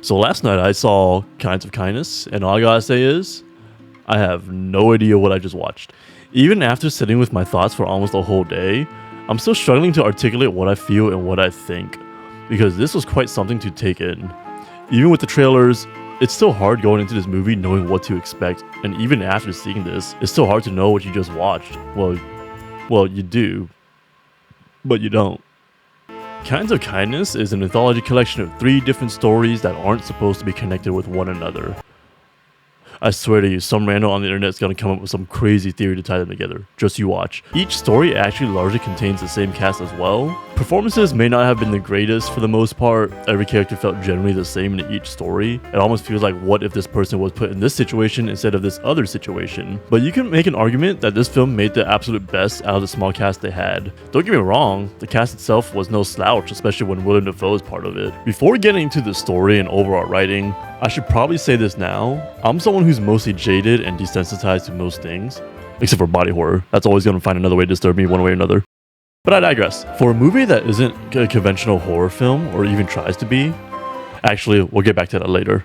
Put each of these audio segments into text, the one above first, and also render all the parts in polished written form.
So last night I saw Kinds of Kindness, and all I gotta say is, I have no idea what I just watched. Even after sitting with my thoughts for almost a whole day, I'm still struggling to articulate what I feel and what I think, because this was quite something to take in. Even with the trailers, it's still hard going into this movie knowing what to expect, and even after seeing this, it's still hard to know what you just watched. Well, you do, but you don't. Kinds of Kindness is an anthology collection of 3 different stories that aren't supposed to be connected with one another. I swear to you, some rando on the internet is going to come up with some crazy theory to tie them together. Just you watch. Each story actually largely contains the same cast as well. Performances may not have been the greatest for the most part. Every character felt generally the same in each story. It almost feels like, what if this person was put in this situation instead of this other situation? But you can make an argument that this film made the absolute best out of the small cast they had. Don't get me wrong, the cast itself was no slouch, especially when Willem Dafoe is part of it. Before getting into the story and overall writing, I should probably say this now. I'm someone who's mostly jaded and desensitized to most things, except for body horror. That's always going to find another way to disturb me one way or another. But I digress. For a movie that isn't a conventional horror film, or even tries to be, actually, we'll get back to that later.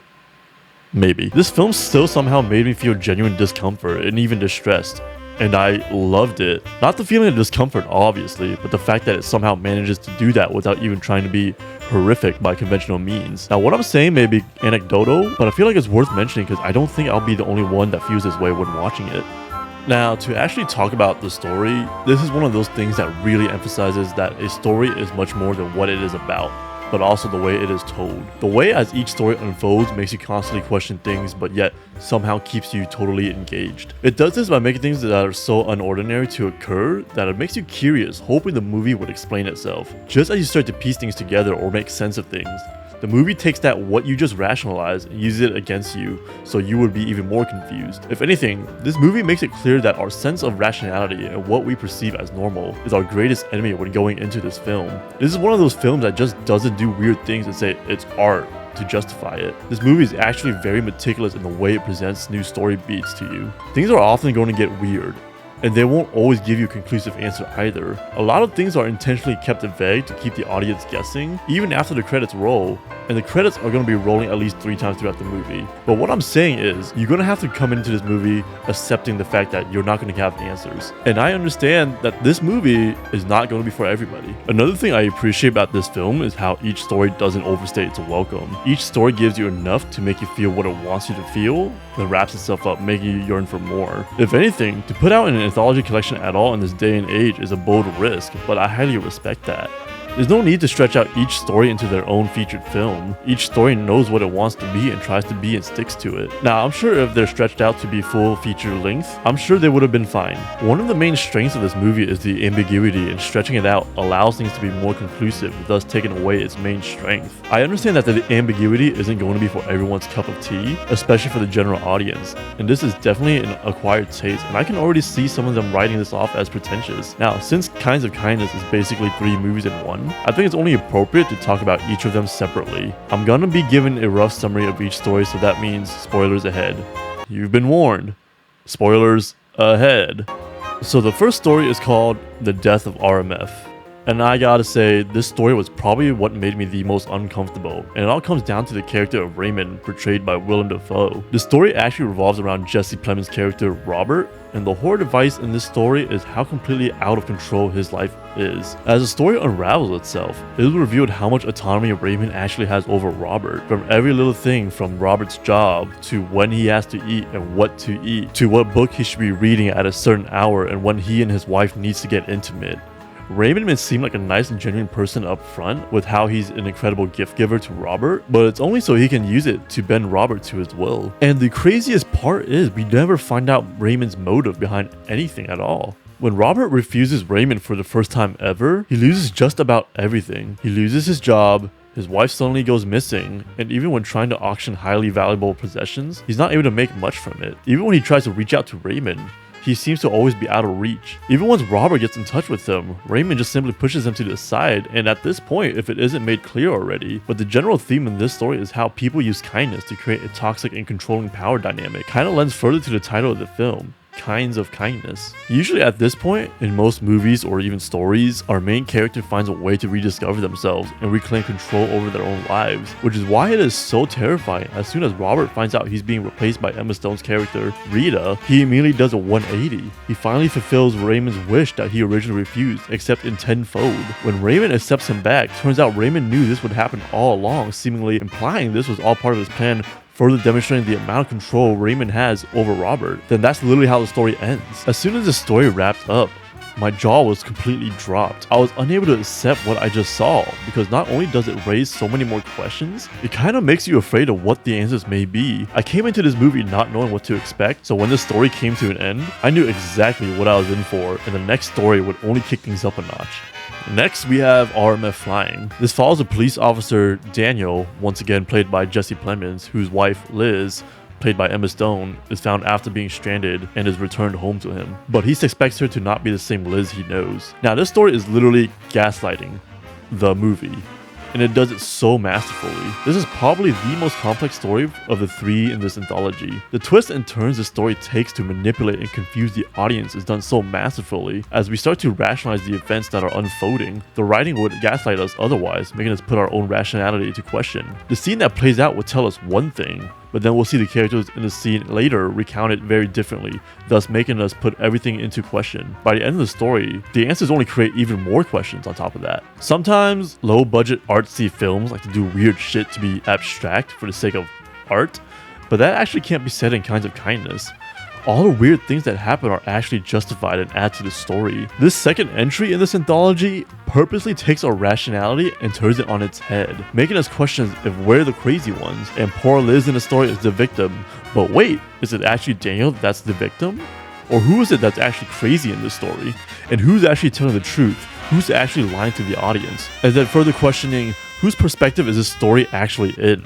Maybe. This film still somehow made me feel genuine discomfort and even distressed. And I loved it. Not the feeling of discomfort, obviously, but the fact that it somehow manages to do that without even trying to be horrific by conventional means. Now, what I'm saying may be anecdotal, but I feel like it's worth mentioning because I don't think I'll be the only one that feels this way when watching it. Now, to actually talk about the story, this is one of those things that really emphasizes that a story is much more than what it is about, but also the way it is told. The way as each story unfolds makes you constantly question things, but yet somehow keeps you totally engaged. It does this by making things that are so unordinary to occur that it makes you curious, hoping the movie would explain itself. Just as you start to piece things together or make sense of things, the movie takes that what you just rationalized and uses it against you, so you would be even more confused. If anything, this movie makes it clear that our sense of rationality and what we perceive as normal is our greatest enemy when going into this film. This is one of those films that just doesn't do weird things and say it's art to justify it. This movie is actually very meticulous in the way it presents new story beats to you. Things are often going to get weird, and they won't always give you a conclusive answer either. A lot of things are intentionally kept vague to keep the audience guessing, even after the credits roll, and the credits are going to be rolling at least 3 times throughout the movie. But what I'm saying is, you're going to have to come into this movie accepting the fact that you're not going to have answers. And I understand that this movie is not going to be for everybody. Another thing I appreciate about this film is how each story doesn't overstay its welcome. Each story gives you enough to make you feel what it wants you to feel, then wraps itself up, making you yearn for more. If anything, to put out an anthology collection at all in this day and age is a bold risk, but I highly respect that. There's no need to stretch out each story into their own featured film. Each story knows what it wants to be and tries to be and sticks to it. Now, I'm sure if they're stretched out to be full feature length, I'm sure they would have been fine. One of the main strengths of this movie is the ambiguity, and stretching it out allows things to be more conclusive, thus taking away its main strength. I understand that the ambiguity isn't going to be for everyone's cup of tea, especially for the general audience, and this is definitely an acquired taste, and I can already see some of them writing this off as pretentious. Now, since Kinds of Kindness is basically 3 movies in one, I think it's only appropriate to talk about each of them separately. I'm gonna be given a rough summary of each story, so that means spoilers ahead. You've been warned. Spoilers ahead. So the first story is called The Death of RMF. And I gotta say, this story was probably what made me the most uncomfortable, and it all comes down to the character of Raymond, portrayed by Willem Dafoe. The story actually revolves around Jesse Plemons' character, Robert, and the horror device in this story is how completely out of control his life is. As the story unravels itself, it is revealed how much autonomy Raymond actually has over Robert. From every little thing from Robert's job, to when he has to eat and what to eat, to what book he should be reading at a certain hour and when he and his wife needs to get intimate. Raymond may seem like a nice and genuine person up front with how he's an incredible gift giver to Robert, but it's only so he can use it to bend Robert to his will. And the craziest part is we never find out Raymond's motive behind anything at all. When Robert refuses Raymond for the first time ever, he loses just about everything. He loses his job, his wife suddenly goes missing, and even when trying to auction highly valuable possessions, he's not able to make much from it. Even when he tries to reach out to Raymond, he seems to always be out of reach. Even once Robert gets in touch with him, Raymond just simply pushes him to the side, and at this point, if it isn't made clear already, but the general theme in this story is how people use kindness to create a toxic and controlling power dynamic, kinda lends further to the title of the film. kinds of kindness. Usually at this point, in most movies or even stories, our main character finds a way to rediscover themselves and reclaim control over their own lives, which is why it is so terrifying. As soon as Robert finds out he's being replaced by Emma Stone's character, Rita, he immediately does a 180. He finally fulfills Raymond's wish that he originally refused, except in tenfold. When Raymond accepts him back, turns out Raymond knew this would happen all along, seemingly implying this was all part of his plan, further demonstrating the amount of control Raymond has over Robert. Then that's literally how the story ends. As soon as the story wrapped up, my jaw was completely dropped. I was unable to accept what I just saw, because not only does it raise so many more questions, it kind of makes you afraid of what the answers may be. I came into this movie not knowing what to expect, so when the story came to an end, I knew exactly what I was in for, and the next story would only kick things up a notch. Next, we have RMF Flying. This follows a police officer, Daniel, once again played by Jesse Plemons, whose wife, Liz, played by Emma Stone, is found after being stranded and is returned home to him. But he suspects her to not be the same Liz he knows. Now, this story is literally gaslighting the movie, and it does it so masterfully. This is probably the most complex story of the three in this anthology. The twists and turns the story takes to manipulate and confuse the audience is done so masterfully. As we start to rationalize the events that are unfolding, the writing would gaslight us otherwise, making us put our own rationality into question. The scene that plays out would tell us one thing, but then we'll see the characters in the scene later recount it very differently, thus making us put everything into question. By the end of the story, the answers only create even more questions on top of that. Sometimes low-budget artsy films like to do weird shit to be abstract for the sake of art, but that actually can't be said in Kinds of Kindness. All the weird things that happen are actually justified and add to the story. This second entry in this anthology purposely takes our rationality and turns it on its head, making us question if we're the crazy ones, and poor Liz in the story is the victim. But wait, is it actually Daniel that's the victim? Or who is it that's actually crazy in this story? And who's actually telling the truth? Who's actually lying to the audience? And then further questioning, whose perspective is this story actually in?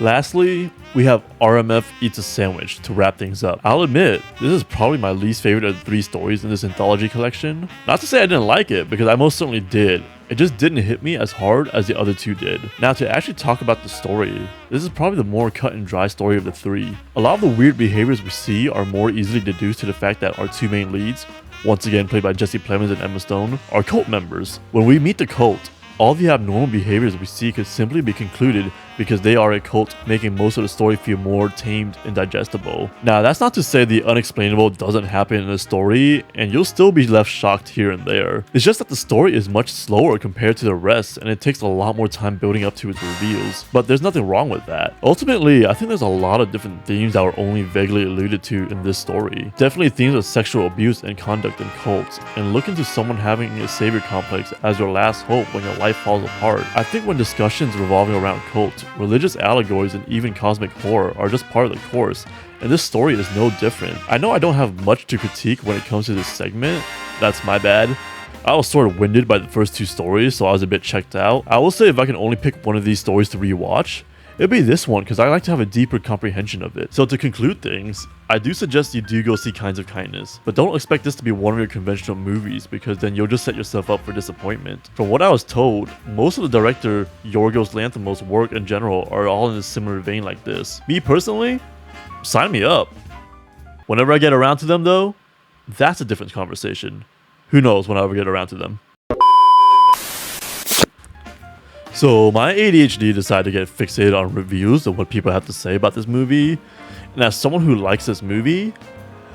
Lastly, we have RMF Eats a Sandwich to wrap things up. I'll admit, this is probably my least favorite of the three stories in this anthology collection. Not to say I didn't like it, because I most certainly did. It just didn't hit me as hard as the other two did. Now, to actually talk about the story, this is probably the more cut and dry story of the three. A lot of the weird behaviors we see are more easily deduced to the fact that our two main leads, once again played by Jesse Plemons and Emma Stone, are cult members. When we meet the cult, all the abnormal behaviors we see could simply be concluded because they are a cult, making most of the story feel more tamed and digestible. Now, that's not to say the unexplainable doesn't happen in the story, and you'll still be left shocked here and there. It's just that the story is much slower compared to the rest, and it takes a lot more time building up to its reveals. But there's nothing wrong with that. Ultimately, I think there's a lot of different themes that were only vaguely alluded to in this story. Definitely themes of sexual abuse and conduct in cults, and look into someone having a savior complex as your last hope when your life falls apart. I think when discussions revolving around cults, religious allegories, and even cosmic horror are just part of the course, and this story is no different. I know I don't have much to critique when it comes to this segment, that's my bad. I was sort of winded by the first two stories, so I was a bit checked out. I will say if I can only pick one of these stories to rewatch, it'd be this one, because I like to have a deeper comprehension of it. So to conclude things, I do suggest you do go see Kinds of Kindness, but don't expect this to be one of your conventional movies, because then you'll just set yourself up for disappointment. From what I was told, most of the director Yorgos Lanthimos' work in general are all in a similar vein like this. Me personally, sign me up. Whenever I get around to them though, that's a different conversation. Who knows when I ever get around to them. So my ADHD decided to get fixated on reviews of what people have to say about this movie, and as someone who likes this movie,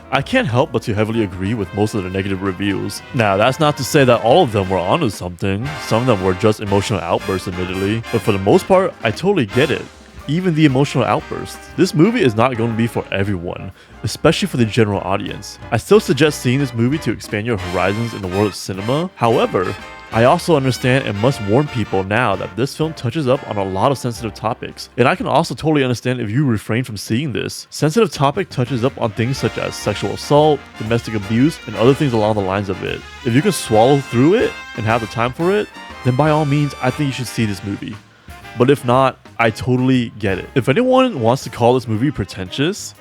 I can't help but to heavily agree with most of the negative reviews. Now, that's not to say that all of them were onto something. Some of them were just emotional outbursts, admittedly, but for the most part, I totally get it. Even the emotional outbursts. This movie is not going to be for everyone, especially for the general audience. I still suggest seeing this movie to expand your horizons in the world of cinema. However, I also understand and must warn people now that this film touches up on a lot of sensitive topics, and I can also totally understand if you refrain from seeing this. Sensitive topic touches up on things such as sexual assault, domestic abuse, and other things along the lines of it. If you can swallow through it and have the time for it, then by all means, I think you should see this movie. But if not, I totally get it. If anyone wants to call this movie pretentious,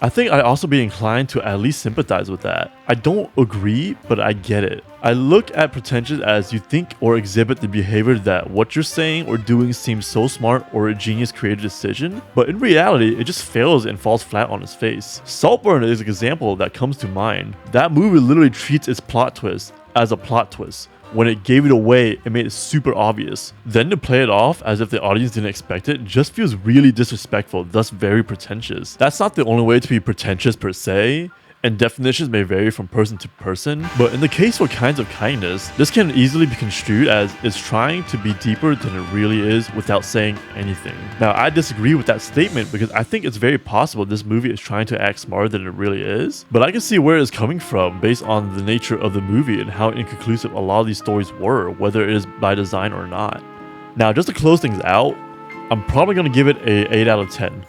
I think I'd also be inclined to at least sympathize with that. I don't agree, but I get it. I look at pretentious as you think or exhibit the behavior that what you're saying or doing seems so smart or a genius creative decision, but in reality, it just fails and falls flat on its face. Saltburn is an example that comes to mind. That movie literally treats its plot twist as a plot twist. When it gave it away, it made it super obvious. Then to play it off as if the audience didn't expect it just feels really disrespectful, thus very pretentious. That's not the only way to be pretentious per se, and definitions may vary from person to person, but in the case for Kinds of Kindness, this can easily be construed as it's trying to be deeper than it really is without saying anything. Now, I disagree with that statement because I think it's very possible this movie is trying to act smarter than it really is, but I can see where it's coming from based on the nature of the movie and how inconclusive a lot of these stories were, whether it is by design or not. Now, just to close things out, I'm probably going to give it a 8 out of 10.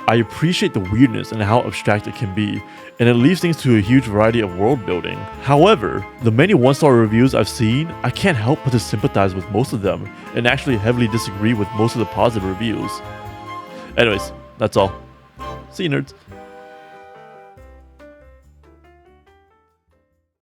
I appreciate the weirdness and how abstract it can be, and it leaves things to a huge variety of world building. However, the many 1-star reviews I've seen, I can't help but to sympathize with most of them, and actually heavily disagree with most of the positive reviews. Anyways, that's all. See you, nerds.